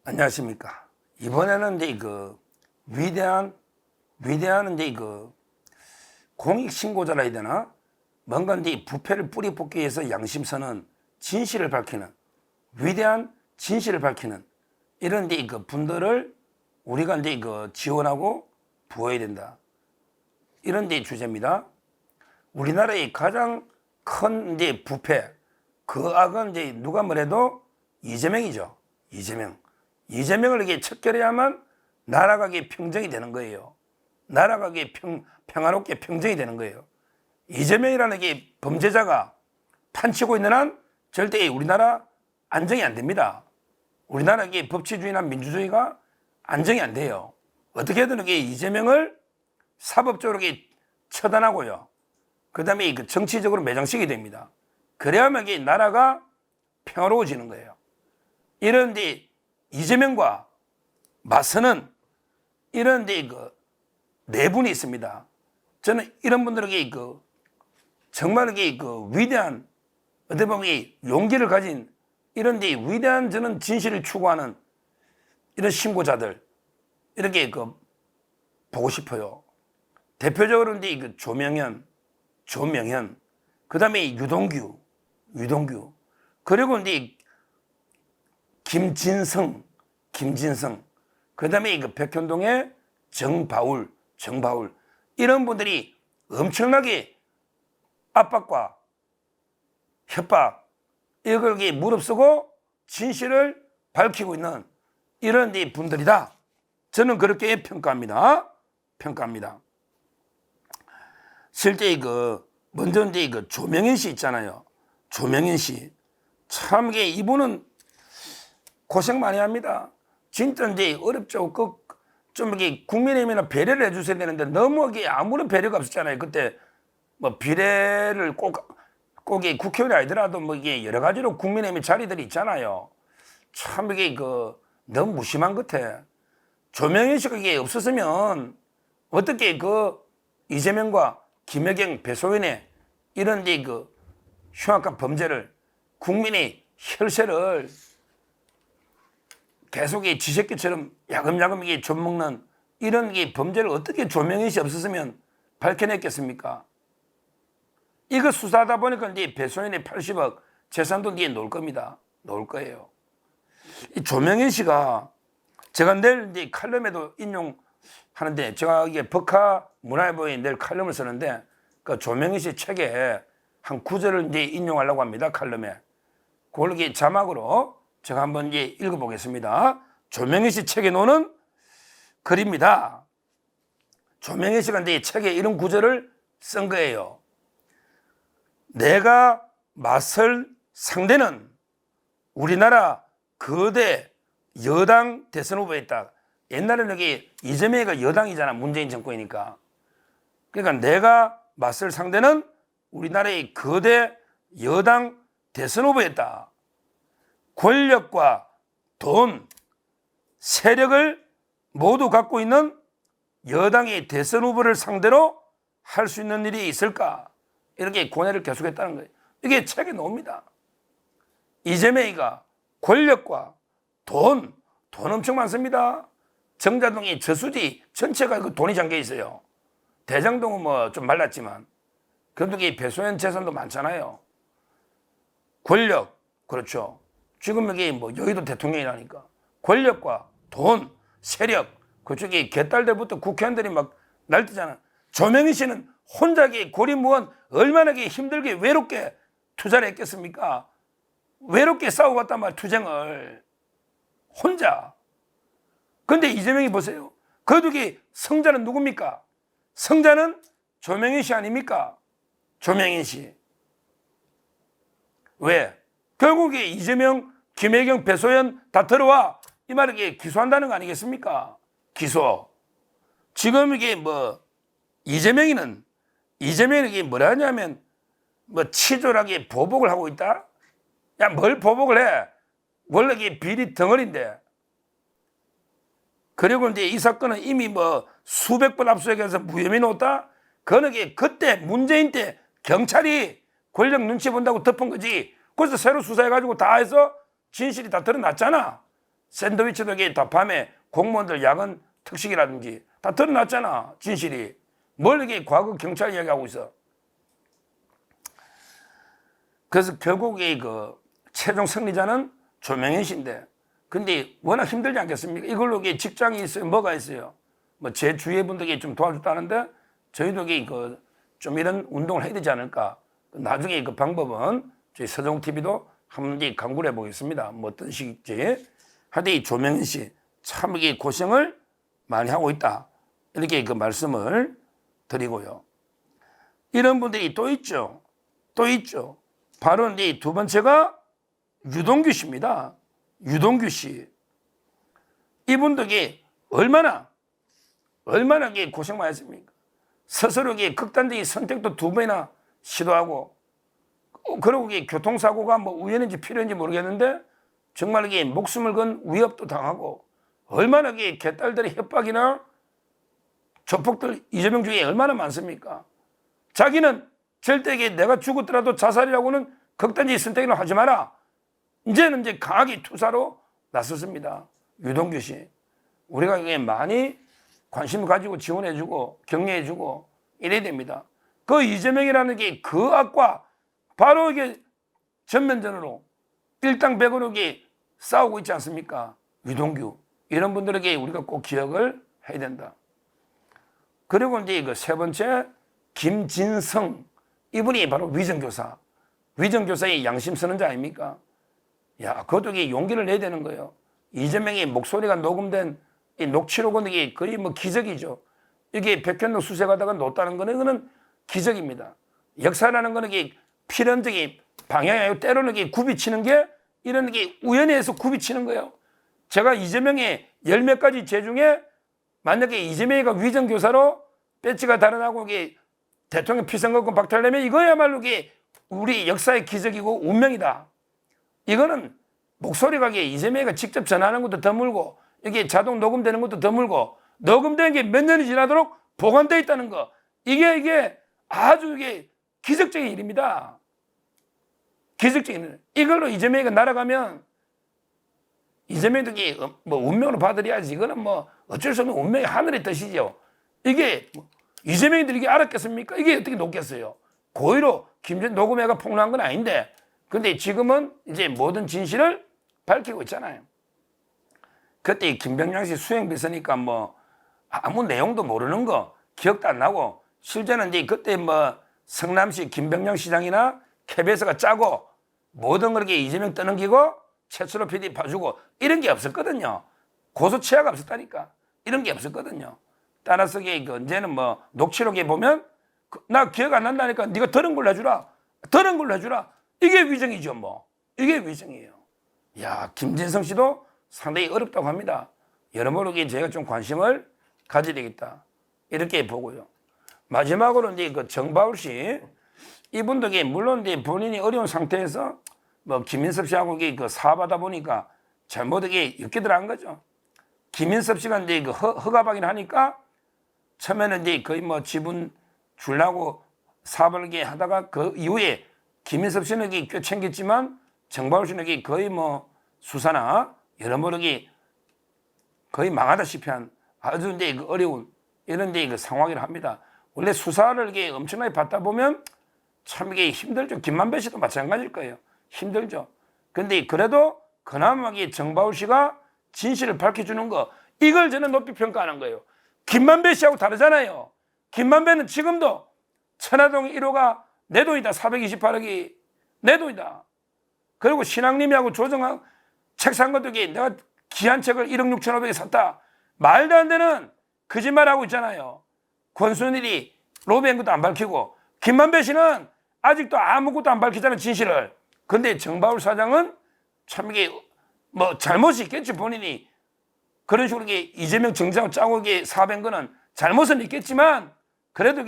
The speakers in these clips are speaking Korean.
안녕하십니까. 이번에는 이제 위대한 이제 공익신고자라 해야 되나? 뭔가 이제 부패를 뿌리 뽑기 위해서 양심선언 진실을 밝히는 위대한 진실을 밝히는 이런 이제 분들을 우리가 이제 지원하고 부어야 된다. 이런 이제 주제입니다. 우리나라의 가장 큰 이제 부패, 그 악은 이제 누가 뭐래도 이재명이죠. 이재명을 이게 척결해야만 나라가 이게 평정이 되는 거예요. 나라가 이게 평화롭게 평정이 되는 거예요. 이재명이라는 게 범죄자가 판치고 있는 한 절대 우리나라 안정이 안 됩니다. 우리나라 이게 법치주의나 민주주의가 안정이 안 돼요. 어떻게든 이게 이재명을 사법적으로 처단하고요. 그 다음에 정치적으로 매장시켜야 됩니다. 그래야만 이게 나라가 평화로워지는 거예요. 이런 이재명과 맞서는 이런 네 분이 있습니다. 저는 이런 분들에게 정말 위대한 어떻게 보면 용기를 가진 이런 위대한 저는 진실을 추구하는 이런 신고자들 이렇게 보고 싶어요. 대표적으로 조명현, 그 다음에 유동규, 그리고 김진성, 그 다음에 백현동의 정바울, 이런 분들이 엄청나게 압박과 협박, 이걸 무릅쓰고 진실을 밝히고 있는 이런 분들이다. 저는 그렇게 평가합니다. 실제 먼저 조명현 씨 있잖아요. 조명현 씨. 참 이분은 고생 많이 합니다. 진짜 어렵죠. 좀 국민의힘이나 배려를 해주셔야 되는데 너무 아무런 배려가 없었잖아요. 그때 뭐 비례를 꼭 국회의원이 아니더라도 여러 가지로 국민의힘의 자리들이 있잖아요. 참 너무 무심한 것 같아. 조명현 씨가 없었으면 어떻게 이재명과 김여경, 배소연의 이런 흉악한 범죄를 국민의 혈세를 계속 쥐새끼처럼 야금야금 좀먹는 이런 범죄를 어떻게 조명현 씨 없었으면 밝혀냈겠습니까? 이거 수사하다 보니까 배소연의 80억 재산도 놓을 겁니다. 놓을 거예요. 이 조명현 씨가 제가 내일 칼럼에도 인용하는데 제가 법카 문화일보에 내일 칼럼을 쓰는데 그 조명현 씨 책에 한 구절을 인용하려고 합니다. 칼럼에. 그걸 자막으로 제가 한번 읽어보겠습니다. 조명현 씨 책에 놓는 글입니다. 조명현 씨가 책에 이런 구절을 쓴 거예요. 내가 맞설 상대는 우리나라 거대 여당 대선 후보에 있다. 옛날에는 이재명이가 여당이잖아. 문재인 정권이니까. 그러니까 내가 맞설 상대는 우리나라의 거대 여당 대선 후보에 있다. 권력과 돈, 세력을 모두 갖고 있는 여당의 대선 후보를 상대로 할 수 있는 일이 있을까? 이렇게 고뇌를 계속했다는 거예요. 이게 책에 나옵니다. 이재명이가 권력과 돈 엄청 많습니다. 정자동이 저수지 전체가 돈이 잠겨 있어요. 대장동은 좀 말랐지만 그래도 배소연 재산도 많잖아요. 권력, 그렇죠. 지금 여의도 대통령이라니까. 권력과 돈, 세력, 그쪽에 개딸들부터 국회의원들이 날뛰잖아. 조명희 씨는 혼자 고리무원 얼마나 힘들게 외롭게 투자를 했겠습니까? 외롭게 싸워갔단 말이야, 투쟁을. 혼자. 근데 이재명이 보세요. 그래도 성자는 누굽니까? 성자는 조명희 씨 아닙니까? 조명희 씨. 왜? 결국에 이재명, 김혜경, 배소연 다 들어와. 이 말을 기소한다는 거 아니겠습니까? 기소. 지금 이재명이 뭐라 하냐면 치졸하게 보복을 하고 있다? 야, 뭘 보복을 해? 원래 비리 덩어리인데. 그리고 이 사건은 이미 수백 번 압수해서 무혐의 놓았다? 그거는 그때 문재인 때 경찰이 권력 눈치 본다고 덮은 거지. 그래서 새로 수사해가지고 다 해서 진실이 다 드러났잖아. 샌드위치도 이게 다 밤에 공무원들 야근 특식이라든지 다 드러났잖아, 진실이. 뭘 이게 과거 경찰 이야기하고 있어. 그래서 결국에 그 최종 승리자는 조명현 씨인데, 근데 워낙 힘들지 않겠습니까? 이걸로 이게 직장이 있어요, 뭐가 있어요? 뭐 제 주위의 분들이 좀 도와줬다는데 저희도 이게 그 좀 이런 운동을 해야 되지 않을까? 나중에 그 방법은 저희 서정 TV도 한번 이제 강구를 해보겠습니다. 뭐 어떤 식일지. 하여튼 이 조명현 씨 참 이게 고생을 많이 하고 있다, 이렇게 그 말씀을 드리고요. 이런 분들이 또 있죠. 또 있죠. 바로 이제 두 번째가 유동규 씨입니다. 유동규 씨. 이분들이 얼마나 고생 많이 했습니까? 스스로 극단적인 선택도 두 번이나 시도하고, 그리고 교통사고가 뭐 우연인지 필연인지 모르겠는데 정말 이게 목숨을 건 위협도 당하고, 얼마나 개딸들의 협박이나 조폭들 이재명 중에 얼마나 많습니까? 자기는 절대 내가 죽었더라도 자살이라고는 극단적인 선택을 하지 마라. 이제는 강하게 투사로 나섰습니다. 유동규 씨. 우리가 많이 관심을 가지고 지원해주고 격려해주고 이래야 됩니다. 그 이재명이라는 게 그 악과 바로 이게 전면전으로 일당백으로 싸우고 있지 않습니까? 유동규. 이런 분들에게 우리가 꼭 기억을 해야 된다. 그리고 이제 그 세 번째, 김진성. 이분이 바로 위정교사. 위정교사의 양심 쓰는 자 아닙니까? 야, 그것도 용기를 내야 되는 거예요. 이재명의 목소리가 녹음된 이 녹취록은 이게 거의 뭐 기적이죠. 이게 백현동 수색하다가 놓다는 거는 이거는 기적입니다. 역사라는 거는 이게 필연적인 방향이 아니고 때로는 이게 굽이치는 게 이런 게 우연히 해서 굽이치는 거예요. 제가 이재명의 열 몇 가지 죄 중에 만약에 이재명이가 위정교사로 배지가 달아나고 이게 대통령 피선거권 박탈되면 이거야말로 이게 우리 역사의 기적이고 운명이다. 이거는 목소리가 이재명이가 직접 전화하는 것도 드물고, 이게 자동 녹음되는 것도 드물고, 녹음된 게 몇 년이 지나도록 보관되어 있다는 거. 이게 아주 기적적인 일입니다. 기적적인 일. 이걸로 이재명이가 날아가면 이재명도 뭐 운명으로 받아들여야지. 이거는 뭐 어쩔 수 없는 운명의 하늘의 뜻이죠. 이게 이재명이들이 이게 알았겠습니까? 이게 어떻게 녹겠어요? 고의로 김전 녹음해가 폭로한 건 아닌데, 근데 지금은 이제 모든 진실을 밝히고 있잖아요. 그때 김병량 씨 수행비서니까 뭐 아무 내용도 모르는 거, 기억도 안 나고, 실제는 이제 그때 뭐 성남시 김병량 시장이나 KBS가 짜고 모든 그렇게 이재명 떠넘기고 최철호 PD 봐주고 이런 게 없었거든요. 고소치하가 없었다니까. 이런 게 없었거든요. 따라서 언제는 뭐 녹취록에 보면 나 기억 안 난다니까 네가 들은 걸로 해주라. 들은 걸로 해주라. 이게 위정이죠 뭐. 이게 위정이에요. 야, 김진성 씨도 상당히 어렵다고 합니다. 여러모로 제가 좀 관심을 가져야 되겠다, 이렇게 보고요. 마지막으로 이제 그 정바울 씨, 이분도 물론 이제 본인이 어려운 상태에서 뭐 김인섭 씨하고 그 사업하다 보니까 잘못하게 엮여 들어간 거죠. 김인섭 씨가 이제 그 허가박이를 하니까 처음에는 이제 거의 뭐 지분 주려고 사업을 하다가 그 이후에 김인섭 씨는 꽤 챙겼지만 정바울 씨는 거의 뭐 수사나 여러모로 거의 망하다시피 한 아주 이제 어려운 이런 이제 그 상황이라 합니다. 원래 수사를 엄청나게 받다 보면 참 이게 힘들죠. 김만배 씨도 마찬가지일 거예요. 힘들죠. 근데 그래도 그나마 정바울 씨가 진실을 밝혀주는 거, 이걸 저는 높이 평가하는 거예요. 김만배 씨하고 다르잖아요. 김만배는 지금도 천화동 1호가 내 돈이다. 428억이 내 돈이다. 그리고 신앙님이하고 조정하고 책 산 것도 내가 귀한 책을 1억 6,500에 샀다. 말도 안 되는 거짓말하고 있잖아요. 권순일이 로비한 것도 안 밝히고, 김만배 씨는 아직도 아무것도 안 밝히잖아요, 진실을. 근데 정바울 사장은 참 이게 뭐 잘못이 있겠지, 본인이. 그런 식으로 이재명 정장 짜고 사업한 거는 잘못은 있겠지만, 그래도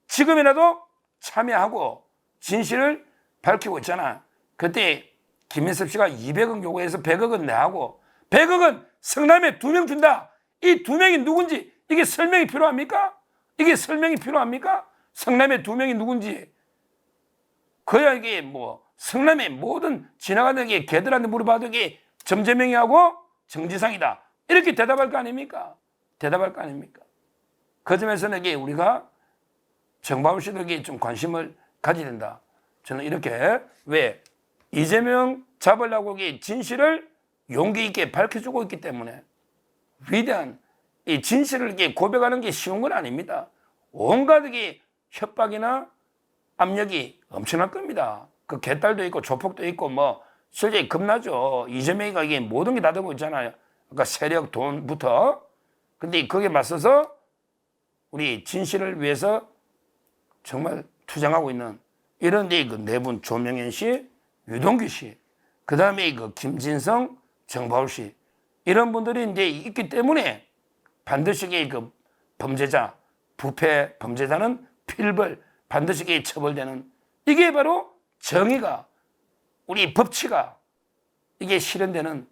지금이라도 참여하고 진실을 밝히고 있잖아. 그때 김인섭 씨가 200억 요구해서 100억은 내하고, 100억은 성남에 2명 준다. 이 2명이 누군지 이게 설명이 필요합니까? 이게 설명이 필요합니까? 성남에 2명이 누군지. 그야 뭐 성남의 모든 지나가는 개들한테 물어봐도 점재명이하고 정지상이다. 이렇게 대답할 거 아닙니까? 대답할 거 아닙니까? 그 점에서는 이게 우리가 정바울 씨에게 좀 관심을 가져야 된다. 저는 이렇게 왜 이재명 잡으려고 진실을 용기 있게 밝혀주고 있기 때문에 위대한 이 진실을 이렇게 고백하는 게 쉬운 건 아닙니다. 온갖 협박이나 압력이 엄청날 겁니다. 그 개딸도 있고 조폭도 있고 뭐 실제 겁나죠. 이재명이가 이게 모든 게 다 되고 있잖아요. 그러니까 세력, 돈부터. 근데 거기에 맞서서 우리 진실을 위해서 정말 투쟁하고 있는 이런 그 네 분, 조명현 씨, 유동규 씨, 그 다음에 그 김진성, 정바울 씨, 이런 분들이 이제 있기 때문에 반드시 그 범죄자, 부패 범죄자는 필벌, 반드시 처벌되는, 이게 바로 정의가, 우리 법치가 이게 실현되는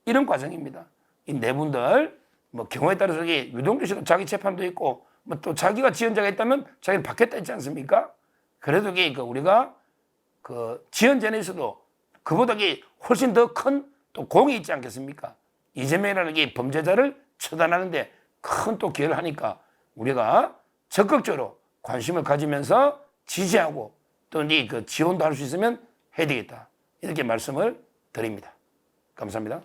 이런 과정입니다. 이 네 분들 뭐 경우에 따라서 유동규 씨도 자기 재판도 있고 뭐 또 자기가 지연자가 있다면 자기는 받겠다 했지 않습니까? 그래도 우리가 그 지연자에서도 그보다 훨씬 더 큰 또 공이 있지 않겠습니까? 이재명이라는 범죄자를 처단하는데 큰 또 기여를 하니까 우리가 적극적으로 관심을 가지면서 지지하고 또 그 지원도 할 수 있으면 해야 되겠다. 이렇게 말씀을 드립니다. 감사합니다.